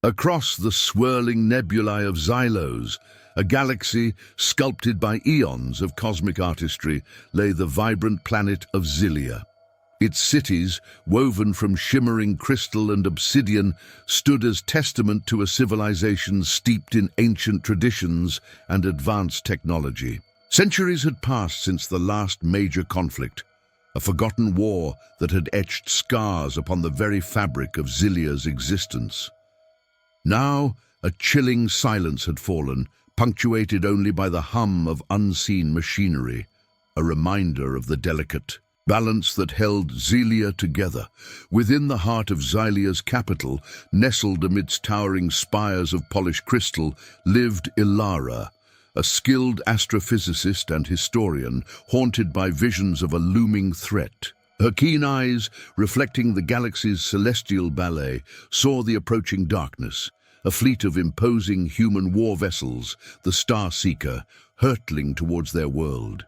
Across the swirling nebulae of Xylos, a galaxy sculpted by eons of cosmic artistry, lay the vibrant planet of Xylia. Its cities, woven from shimmering crystal and obsidian, stood as testament to a civilization steeped in ancient traditions and advanced technology. Centuries had passed since the last major conflict, a forgotten war that had etched scars upon the very fabric of Xylia's existence. Now, a chilling silence had fallen, punctuated only by the hum of unseen machinery, a reminder of the delicate balance that held Xylia together. Within the heart of Xylia's capital, nestled amidst towering spires of polished crystal, lived Ilara, a skilled astrophysicist and historian, haunted by visions of a looming threat. Her keen eyes, reflecting the galaxy's celestial ballet, saw the approaching darkness, a fleet of imposing human war vessels, the Star Seeker, hurtling towards their world.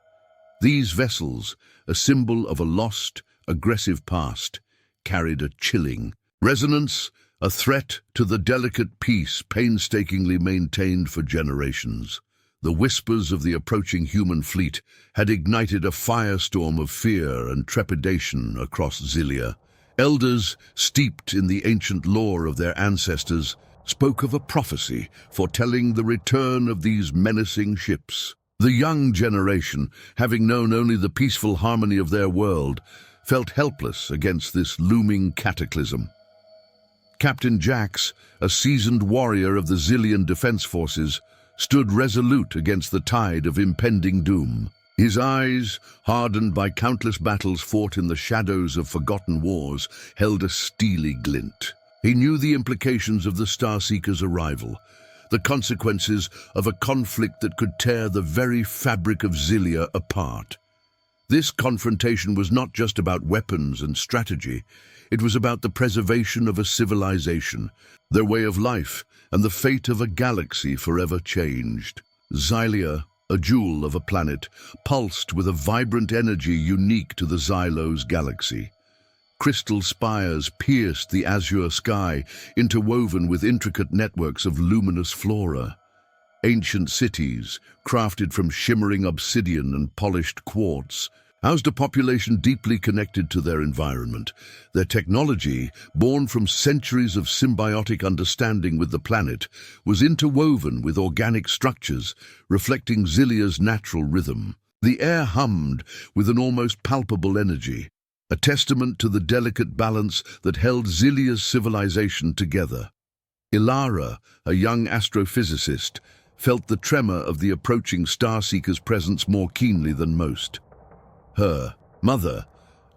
These vessels, a symbol of a lost, aggressive past, carried a chilling resonance, a threat to the delicate peace painstakingly maintained for generations. The whispers of the approaching human fleet had ignited a firestorm of fear and trepidation across Xylia. Elders, steeped in the ancient lore of their ancestors, spoke of a prophecy foretelling the return of these menacing ships. The young generation, having known only the peaceful harmony of their world, felt helpless against this looming cataclysm. Captain Jax, a seasoned warrior of the Xylian defense forces, stood resolute against the tide of impending doom. His eyes, hardened by countless battles fought in the shadows of forgotten wars, held a steely glint. He knew the implications of the Starseeker's arrival, the consequences of a conflict that could tear the very fabric of Xylia apart. This confrontation was not just about weapons and strategy. It was about the preservation of a civilization, their way of life, and the fate of a galaxy forever changed. Xylia, a jewel of a planet, pulsed with a vibrant energy unique to the Xylos galaxy. Crystal spires pierced the azure sky, interwoven with intricate networks of luminous flora. Ancient cities, crafted from shimmering obsidian and polished quartz, housed a population deeply connected to their environment. Their technology, born from centuries of symbiotic understanding with the planet, was interwoven with organic structures, reflecting Xylia's natural rhythm. The air hummed with an almost palpable energy, a testament to the delicate balance that held Xylia's civilization together. Ilara, a young astrophysicist, felt the tremor of the approaching Starseeker's presence more keenly than most. Her mother,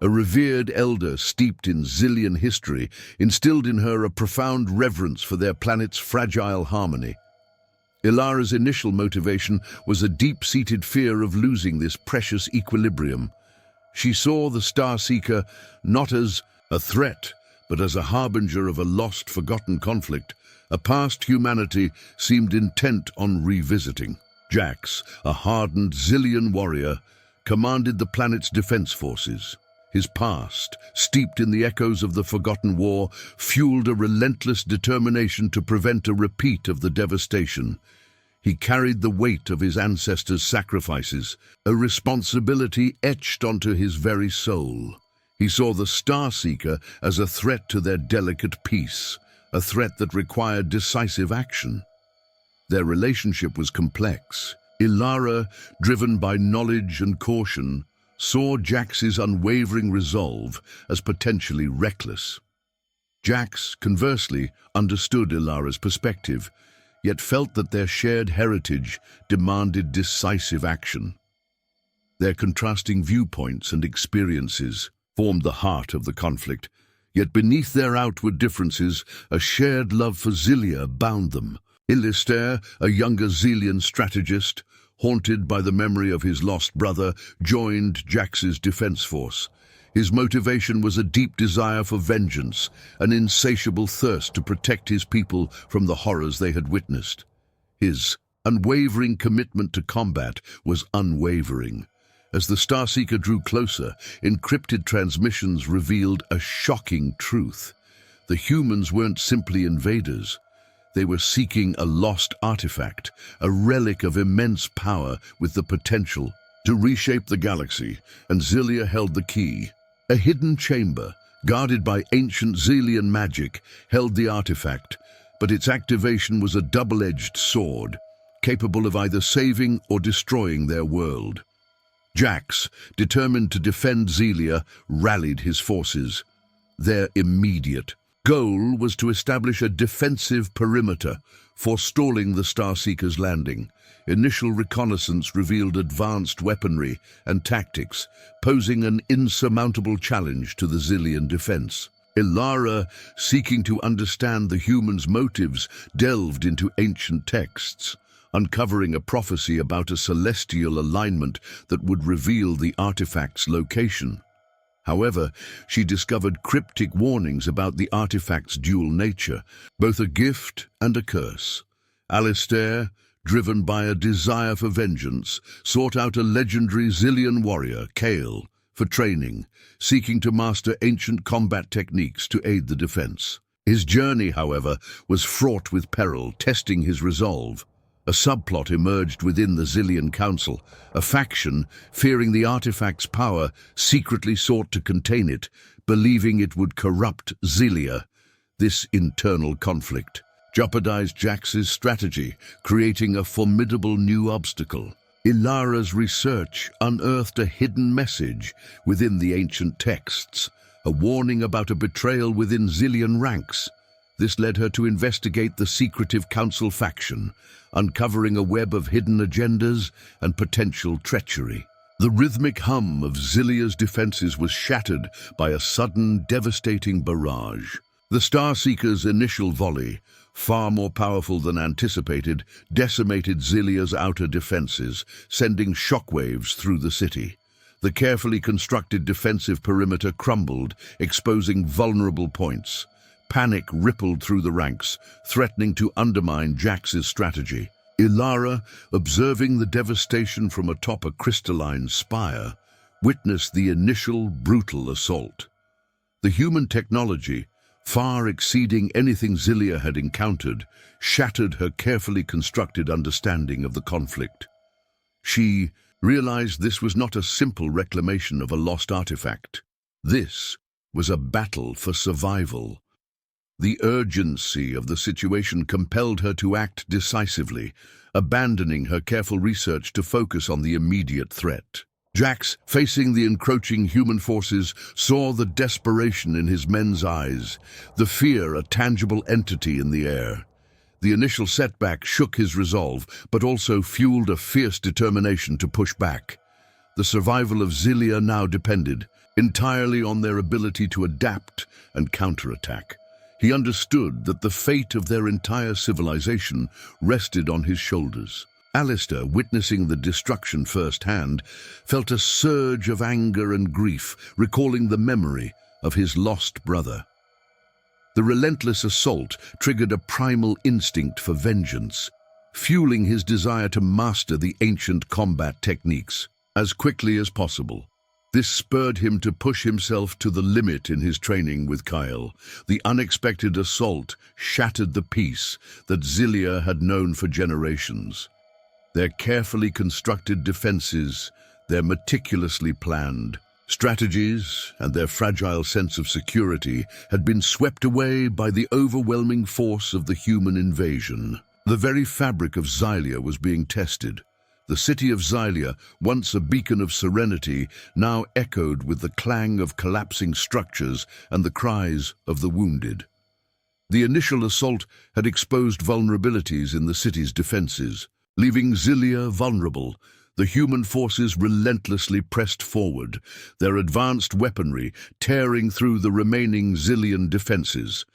a revered elder steeped in Xylian history, instilled in her a profound reverence for their planet's fragile harmony. Ilara's initial motivation was a deep-seated fear of losing this precious equilibrium. She saw the Starseeker not as a threat, but as a harbinger of a lost, forgotten conflict, a past humanity seemed intent on revisiting. Jax, a hardened Xylian warrior, commanded the planet's defense forces. His past, steeped in the echoes of the forgotten war, fueled a relentless determination to prevent a repeat of the devastation. He carried the weight of his ancestors' sacrifices, a responsibility etched onto his very soul. He saw the Starseeker as a threat to their delicate peace, a threat that required decisive action. Their relationship was complex. Ilara, driven by knowledge and caution, saw Jax's unwavering resolve as potentially reckless. Jax, conversely, understood Ilara's perspective, yet felt that their shared heritage demanded decisive action. Their contrasting viewpoints and experiences formed the heart of the conflict, yet beneath their outward differences, a shared love for Xylia bound them. Ilister, a younger Xylian strategist, haunted by the memory of his lost brother, joined Jax's defense force. His motivation was a deep desire for vengeance, an insatiable thirst to protect his people from the horrors they had witnessed. His unwavering commitment to combat was unwavering. As the Starseeker drew closer, encrypted transmissions revealed a shocking truth. The humans weren't simply invaders. They were seeking a lost artifact, a relic of immense power with the potential to reshape the galaxy, and Xylia held the key. A hidden chamber, guarded by ancient Xylian magic, held the artifact, but its activation was a double-edged sword, capable of either saving or destroying their world. Jax, determined to defend Xylia, rallied his forces. Their immediate goal was to establish a defensive perimeter, forestalling the Starseeker's landing. Initial reconnaissance revealed advanced weaponry and tactics, posing an insurmountable challenge to the Xylian defense. Ilara, seeking to understand the humans' motives, delved into ancient texts, uncovering a prophecy about a celestial alignment that would reveal the artifact's location. However, she discovered cryptic warnings about the artifact's dual nature, both a gift and a curse. Alistair, driven by a desire for vengeance, sought out a legendary Xylian warrior, Kale, for training, seeking to master ancient combat techniques to aid the defense. His journey, however, was fraught with peril, testing his resolve. A subplot emerged within the Xylian Council. A faction, fearing the artifact's power, secretly sought to contain it, believing it would corrupt Xylia. This internal conflict jeopardized Jax's strategy, creating a formidable new obstacle. Ilara's research unearthed a hidden message within the ancient texts, a warning about a betrayal within Xylian ranks. This led her to investigate the secretive council faction, uncovering a web of hidden agendas and potential treachery. The rhythmic hum of Xylia's defenses was shattered by a sudden, devastating barrage. The Starseeker's initial volley, far more powerful than anticipated, decimated Xylia's outer defenses, sending shockwaves through the city. The carefully constructed defensive perimeter crumbled, exposing vulnerable points. Panic rippled through the ranks, threatening to undermine Jax's strategy. Ilara, observing the devastation from atop a crystalline spire, witnessed the initial brutal assault. The human technology, far exceeding anything Xylia had encountered, shattered her carefully constructed understanding of the conflict. She realized this was not a simple reclamation of a lost artifact. This was a battle for survival. The urgency of the situation compelled her to act decisively, abandoning her careful research to focus on the immediate threat. Jax, facing the encroaching human forces, saw the desperation in his men's eyes, the fear a tangible entity in the air. The initial setback shook his resolve, but also fueled a fierce determination to push back. The survival of Xylia now depended entirely on their ability to adapt and counterattack. He understood that the fate of their entire civilization rested on his shoulders. Alistair, witnessing the destruction firsthand, felt a surge of anger and grief, recalling the memory of his lost brother. The relentless assault triggered a primal instinct for vengeance, fueling his desire to master the ancient combat techniques as quickly as possible. This spurred him to push himself to the limit in his training with Kyle. The unexpected assault shattered the peace that Xylia had known for generations. Their carefully constructed defenses, their meticulously planned strategies, and their fragile sense of security had been swept away by the overwhelming force of the human invasion. The very fabric of Xylia was being tested. The city of Xylia, once a beacon of serenity, now echoed with the clang of collapsing structures and the cries of the wounded. The initial assault had exposed vulnerabilities in the city's defenses. Leaving Xylia vulnerable, the human forces relentlessly pressed forward, their advanced weaponry tearing through the remaining Xylian defenses.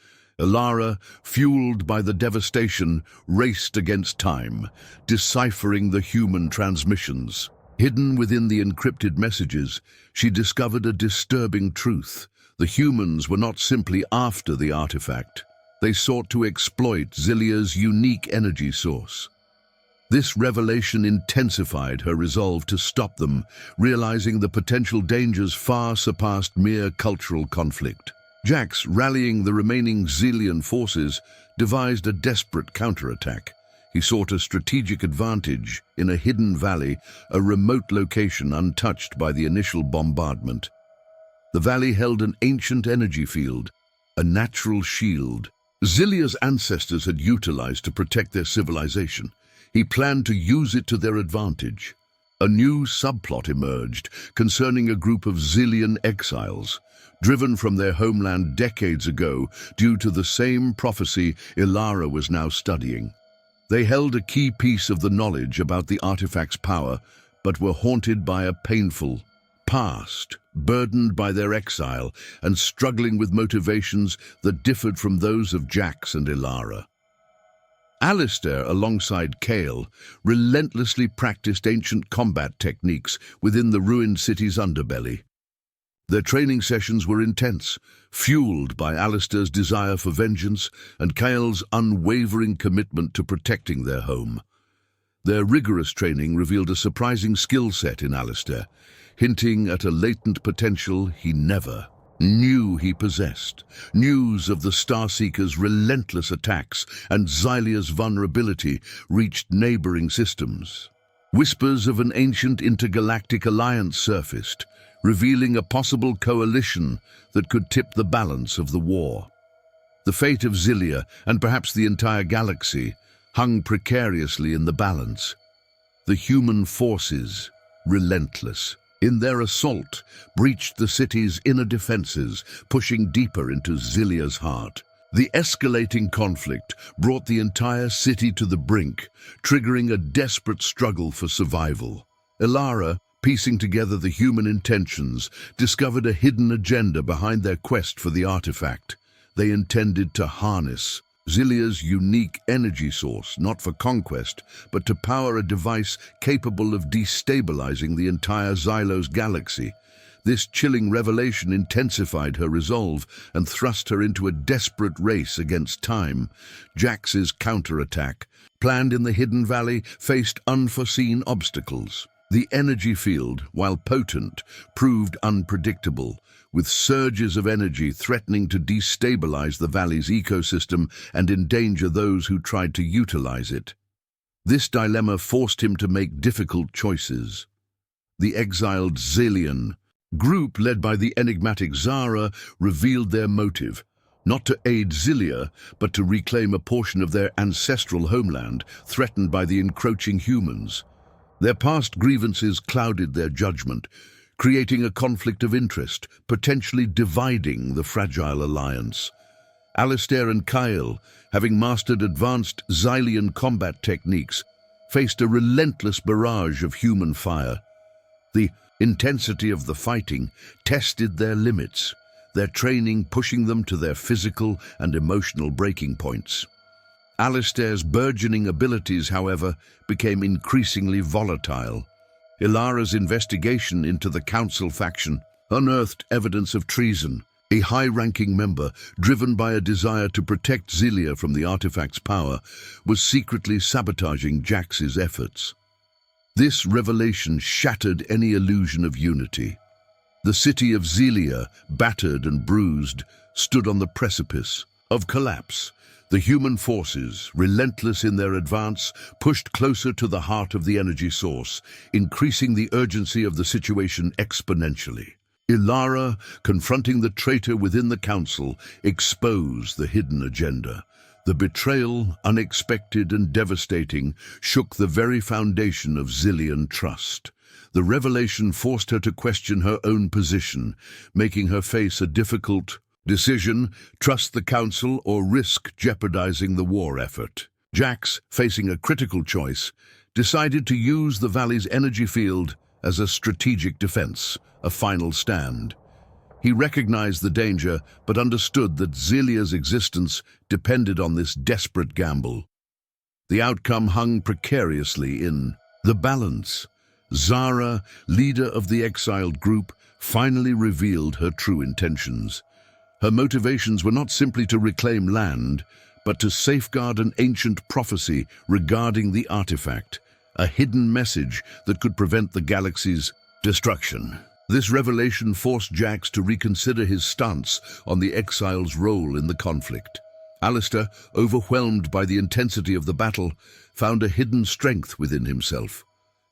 Ilara, fueled by the devastation, raced against time, deciphering the human transmissions. Hidden within the encrypted messages, she discovered a disturbing truth. The humans were not simply after the artifact. They sought to exploit Xylia's unique energy source. This revelation intensified her resolve to stop them, realizing the potential dangers far surpassed mere cultural conflict. Jax, rallying the remaining Xylian forces, devised a desperate counterattack. He sought a strategic advantage in a hidden valley, a remote location untouched by the initial bombardment. The valley held an ancient energy field, a natural shield. Xylia's ancestors had utilized to protect their civilization. He planned to use it to their advantage. A new subplot emerged concerning a group of Xylian exiles, driven from their homeland decades ago due to the same prophecy Ilara was now studying. They held a key piece of the knowledge about the artifact's power, but were haunted by a painful past, burdened by their exile and struggling with motivations that differed from those of Jax and Ilara. Alistair, alongside Kale, relentlessly practiced ancient combat techniques within the ruined city's underbelly. Their training sessions were intense, fueled by Alistair's desire for vengeance and Kale's unwavering commitment to protecting their home. Their rigorous training revealed a surprising skill set in Alistair, hinting at a latent potential he never knew he possessed. News of the Starseeker's relentless attacks and Xylia's vulnerability reached neighboring systems. Whispers of an ancient intergalactic alliance surfaced, revealing a possible coalition that could tip the balance of the war. The fate of Xylia, and perhaps the entire galaxy, hung precariously in the balance. The human forces, relentless in their assault, breached the city's inner defenses, pushing deeper into Xylia's heart. The escalating conflict brought the entire city to the brink, triggering a desperate struggle for survival. Ilara, piecing together the human intentions, discovered a hidden agenda behind their quest for the artifact. They intended to harness Xylia's unique energy source, not for conquest, but to power a device capable of destabilizing the entire Xylos galaxy. This chilling revelation intensified her resolve and thrust her into a desperate race against time. Jax's counterattack, planned in the Hidden Valley, faced unforeseen obstacles. The energy field, while potent, proved unpredictable, with surges of energy threatening to destabilize the valley's ecosystem and endanger those who tried to utilize it. This dilemma forced him to make difficult choices. The exiled Xylian group, led by the enigmatic Zara, revealed their motive, not to aid Xylia, but to reclaim a portion of their ancestral homeland threatened by the encroaching humans. Their past grievances clouded their judgment, creating a conflict of interest, potentially dividing the fragile alliance. Alistair and Kyle, having mastered advanced Xylian combat techniques, faced a relentless barrage of human fire. The intensity of the fighting tested their limits, their training pushing them to their physical and emotional breaking points. Alistair's burgeoning abilities, however, became increasingly volatile. Ilara's investigation into the Council faction unearthed evidence of treason. A high-ranking member, driven by a desire to protect Xylia from the artifact's power, was secretly sabotaging Jax's efforts. This revelation shattered any illusion of unity. The city of Xylia, battered and bruised, stood on the precipice of collapse. The human forces, relentless in their advance, pushed closer to the heart of the energy source, increasing the urgency of the situation exponentially. Ilara, confronting the traitor within the council, exposed the hidden agenda. The betrayal, unexpected and devastating, shook the very foundation of Xylian trust. The revelation forced her to question her own position, making her face a difficult decision: trust the council or risk jeopardizing the war effort. Jax, facing a critical choice, decided to use the valley's energy field as a strategic defense, a final stand. He recognized the danger, but understood that Xylia's existence depended on this desperate gamble. The outcome hung precariously in the balance. Zara, leader of the exiled group, finally revealed her true intentions. Her motivations were not simply to reclaim land, but to safeguard an ancient prophecy regarding the artifact, a hidden message that could prevent the galaxy's destruction. This revelation forced Jax to reconsider his stance on the exile's role in the conflict. Alistair, overwhelmed by the intensity of the battle, found a hidden strength within himself.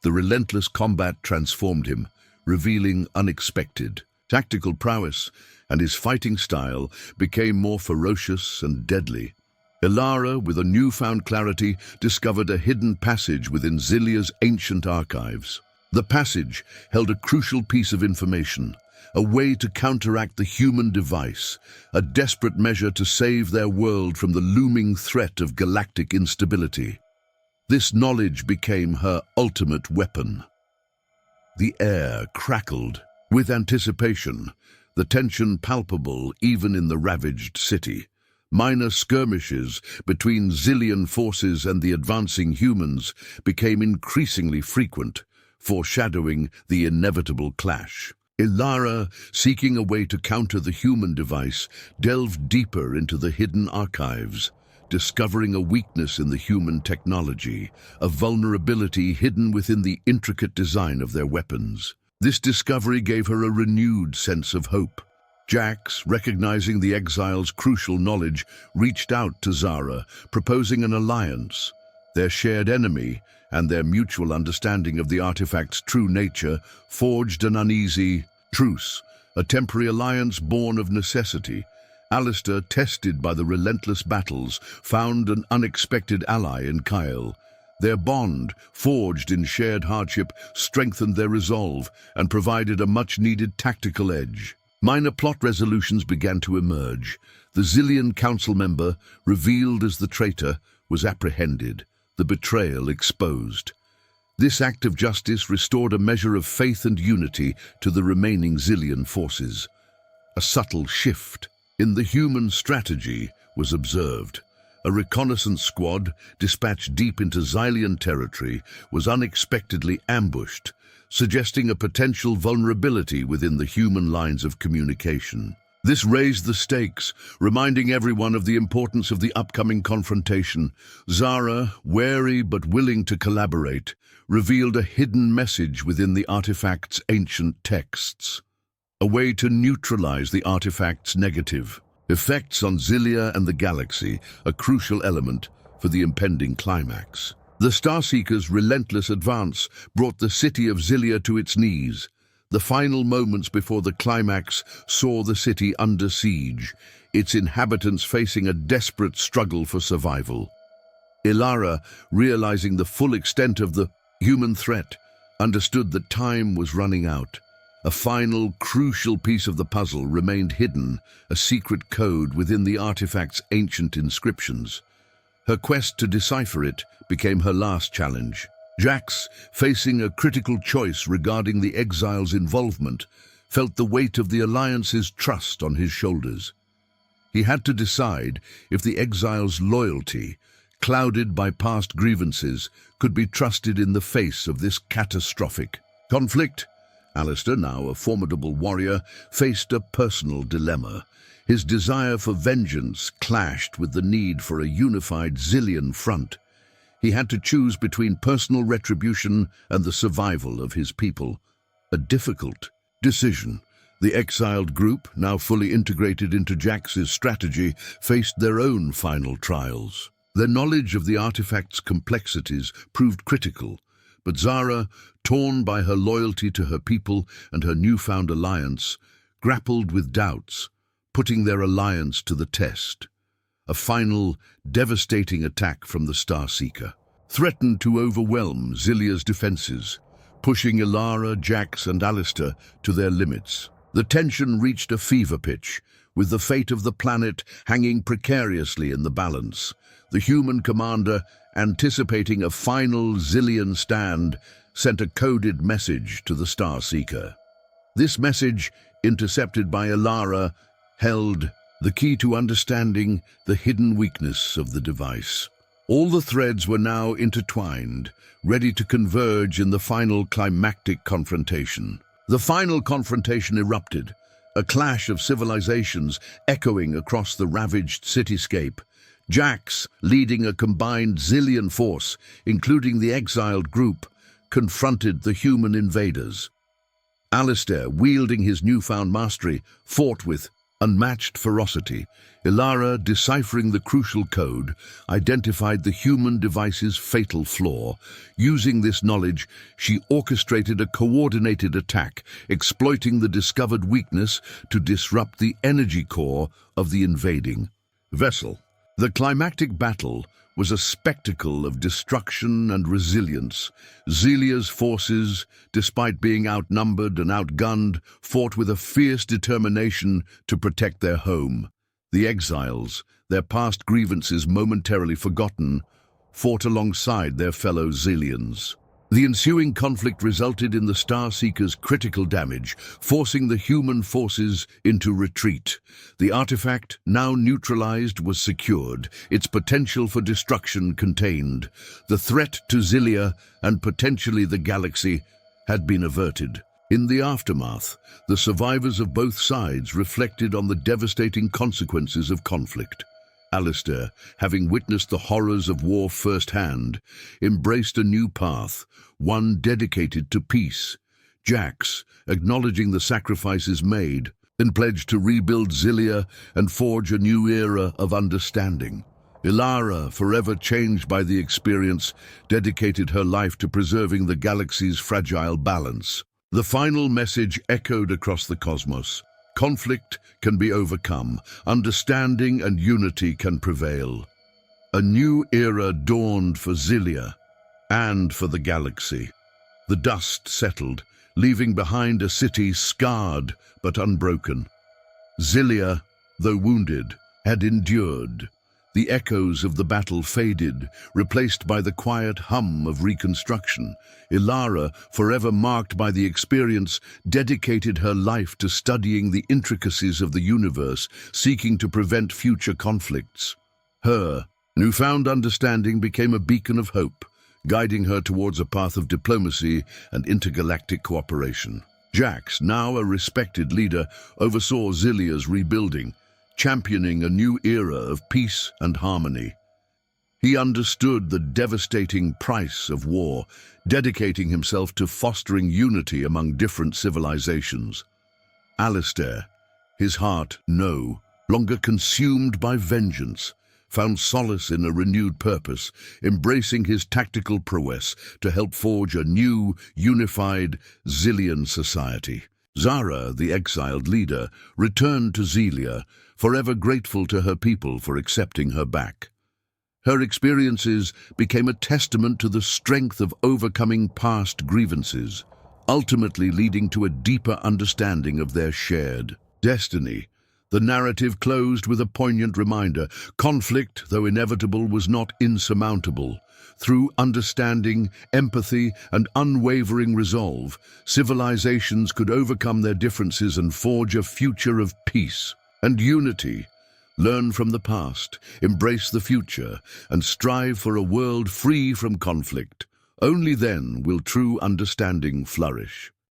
The relentless combat transformed him, revealing unexpected tactical prowess, and his fighting style became more ferocious and deadly. Ilara, with a newfound clarity, discovered a hidden passage within Xylia's ancient archives. The passage held a crucial piece of information, a way to counteract the human device, a desperate measure to save their world from the looming threat of galactic instability. This knowledge became her ultimate weapon. The air crackled with anticipation, the tension palpable even in the ravaged city. Minor skirmishes between Xylian forces and the advancing humans became increasingly frequent, foreshadowing the inevitable clash. Ilara, seeking a way to counter the human device, delved deeper into the hidden archives, discovering a weakness in the human technology, a vulnerability hidden within the intricate design of their weapons. This discovery gave her a renewed sense of hope. Jax, recognizing the exile's crucial knowledge, reached out to Zara, proposing an alliance. Their shared enemy and their mutual understanding of the artifact's true nature forged an uneasy truce, a temporary alliance born of necessity. Alistair, tested by the relentless battles, found an unexpected ally in Kyle. Their bond, forged in shared hardship, strengthened their resolve and provided a much-needed tactical edge. Minor plot resolutions began to emerge. The Xylian council member, revealed as the traitor, was apprehended, the betrayal exposed. This act of justice restored a measure of faith and unity to the remaining Xylian forces. A subtle shift in the human strategy was observed. A reconnaissance squad, dispatched deep into Xylian territory, was unexpectedly ambushed, suggesting a potential vulnerability within the human lines of communication. This raised the stakes, reminding everyone of the importance of the upcoming confrontation. Zara, wary but willing to collaborate, revealed a hidden message within the artifact's ancient texts. A way to neutralize the artifact's negative effects on Xylia and the galaxy, a crucial element for the impending climax. The Starseekers' relentless advance brought the city of Xylia to its knees. The final moments before the climax saw the city under siege, its inhabitants facing a desperate struggle for survival. Ilara, realizing the full extent of the human threat, understood that time was running out. A final, crucial piece of the puzzle remained hidden, a secret code within the artifact's ancient inscriptions. Her quest to decipher it became her last challenge. Jax, facing a critical choice regarding the exile's involvement, felt the weight of the Alliance's trust on his shoulders. He had to decide if the exile's loyalty, clouded by past grievances, could be trusted in the face of this catastrophic conflict. Alistair, now a formidable warrior, faced a personal dilemma. His desire for vengeance clashed with the need for a unified Xylian front. He had to choose between personal retribution and the survival of his people. A difficult decision. The exiled group, now fully integrated into Jax's strategy, faced their own final trials. Their knowledge of the artifact's complexities proved critical, but Zara, torn by her loyalty to her people and her newfound alliance, grappled with doubts, putting their alliance to the test. A final, devastating attack from the Starseeker threatened to overwhelm Xylia's defenses, pushing Ilara, Jax, and Alistair to their limits. The tension reached a fever pitch, with the fate of the planet hanging precariously in the balance. The human commander, anticipating a final Xylian stand, sent a coded message to the Starseeker. This message, intercepted by Ilara, held the key to understanding the hidden weakness of the device. All the threads were now intertwined, ready to converge in the final climactic confrontation. The final confrontation erupted, a clash of civilizations echoing across the ravaged cityscape. Jax, leading a combined Xylian force, including the exiled group, confronted the human invaders. Alistair, wielding his newfound mastery, fought with unmatched ferocity, Ilara, deciphering the crucial code, identified the human device's fatal flaw. Using this knowledge, she orchestrated a coordinated attack, exploiting the discovered weakness to disrupt the energy core of the invading vessel. The climactic battle was a spectacle of destruction and resilience. Xylia's forces, despite being outnumbered and outgunned, fought with a fierce determination to protect their home. The exiles, their past grievances momentarily forgotten, fought alongside their fellow Xylians. The ensuing conflict resulted in the Star Seeker's critical damage, forcing the human forces into retreat. The artifact, now neutralized, was secured, its potential for destruction contained. The threat to Xylia, and potentially the galaxy, had been averted. In the aftermath, the survivors of both sides reflected on the devastating consequences of conflict. Alistair, having witnessed the horrors of war firsthand, embraced a new path, one dedicated to peace. Jax, acknowledging the sacrifices made, then pledged to rebuild Xylia and forge a new era of understanding. Ilara, forever changed by the experience, dedicated her life to preserving the galaxy's fragile balance. The final message echoed across the cosmos. Conflict can be overcome, understanding and unity can prevail. A new era dawned for Xylia and for the galaxy. The dust settled, leaving behind a city scarred but unbroken. Xylia, though wounded, had endured. The echoes of the battle faded, replaced by the quiet hum of reconstruction. Ilara, forever marked by the experience, dedicated her life to studying the intricacies of the universe, seeking to prevent future conflicts. Her newfound understanding became a beacon of hope, guiding her towards a path of diplomacy and intergalactic cooperation. Jax, now a respected leader, oversaw Xylia's rebuilding, championing a new era of peace and harmony. He understood the devastating price of war, dedicating himself to fostering unity among different civilizations. Alistair, his heart no longer consumed by vengeance, found solace in a renewed purpose, embracing his tactical prowess to help forge a new, unified Xylian society. Zara, the exiled leader, returned to Xylia, forever grateful to her people for accepting her back. Her experiences became a testament to the strength of overcoming past grievances, ultimately leading to a deeper understanding of their shared destiny. The narrative closed with a poignant reminder: conflict, though inevitable, was not insurmountable. Through understanding, empathy, and unwavering resolve, civilizations could overcome their differences and forge a future of peace and unity. Learn from the past, embrace the future, and strive for a world free from conflict. Only then will true understanding flourish.